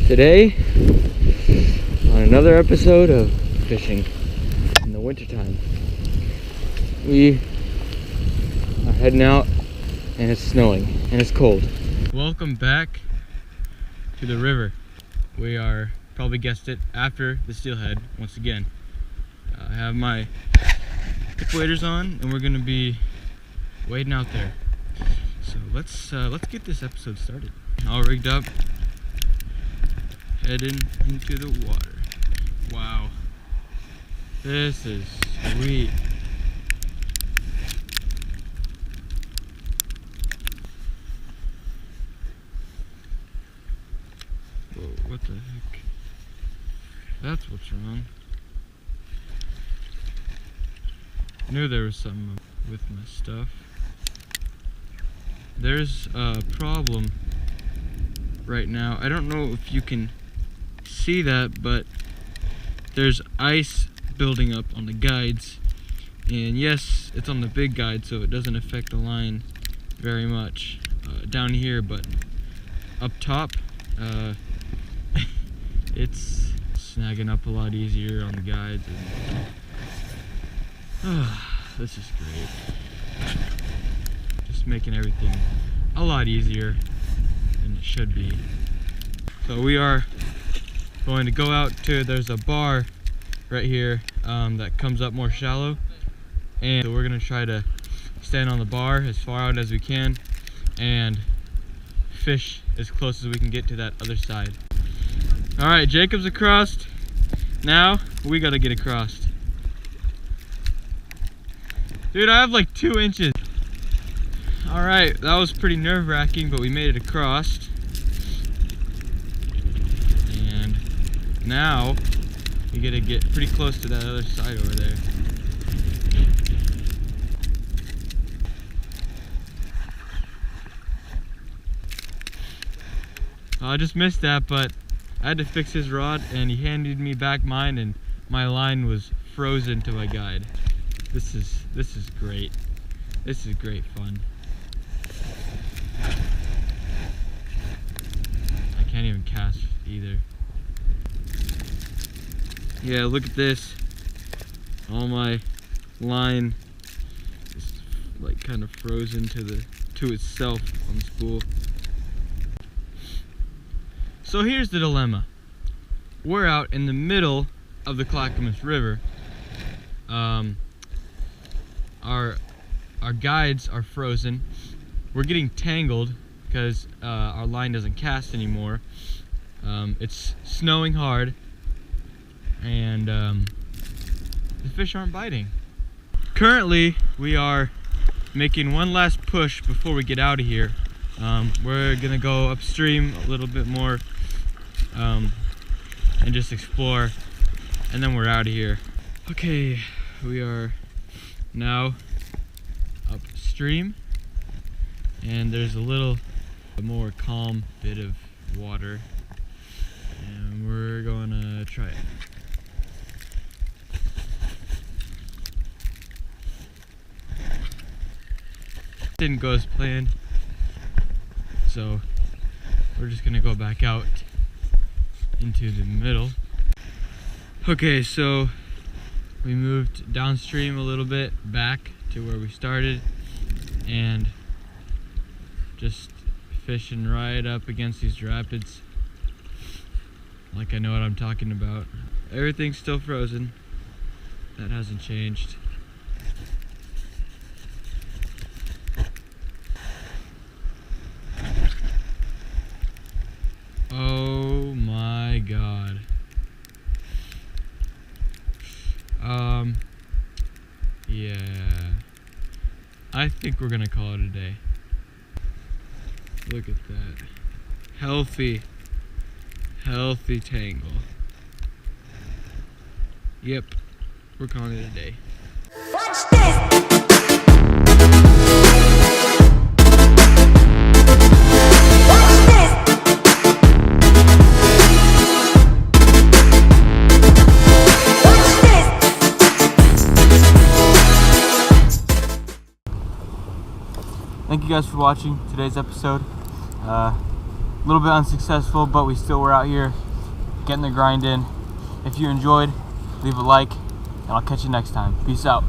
Today, on another episode of fishing in the wintertime, we are heading out and it's snowing and it's cold. Welcome back to the river. We are, probably guessed it, after the Steelhead once again. I have my hip waders on and we're going to be wading out there. So let's get this episode started. All rigged up, heading into the water. Wow, this is sweet. Whoa, what the heck? That's what's wrong. Knew there was something with my stuff. There's a problem right now. I don't know if you can see that, but there's ice building up on the guides. And yes, it's on the big guide, so it doesn't affect the line very much down here, but up top, it's snagging up a lot easier on the guides. And, this is great. Just making everything a lot easier than it should be. So we are going to go out to, there's a bar right here that comes up more shallow, and so we're going to try to stand on the bar as far out as we can and fish as close as we can get to that other side. Alright, Jacob's across. Now we gotta get across. Dude, I have like 2 inches. Alright, that was pretty nerve-wracking, but we made it across. And now we gotta get pretty close to that other side over there. I just missed that, but I had to fix his rod and he handed me back mine and my line was frozen to my guide. This is great. This is great fun. I can't even cast either. Yeah, look at this. All my line is like kind of frozen to itself on the spool. So here's the dilemma. We're out in the middle of the Clackamas River. Our guides are frozen. We're getting tangled because our line doesn't cast anymore. It's snowing hard and the fish aren't biting. Currently, we are making one last push before we get out of here. We're gonna go upstream a little bit more and just explore, and then we're out of here. Okay, we are now upstream and there's a little more calm bit of water and we're gonna try it. Didn't go as planned, so we're just gonna go back out into the middle. Okay, so we moved downstream a little bit back to where we started and just fishing right up against these rapids. Like I know what I'm talking about. Everything's still frozen. That hasn't changed. Oh my god. Yeah. I think we're gonna call it a day. Look at that. Healthy tangle. Yep, we're calling it a day. Watch this! Thank you guys for watching today's episode. A little bit unsuccessful, but we still were out here getting the grind in. If you enjoyed, leave a like, and I'll catch you next time. Peace out.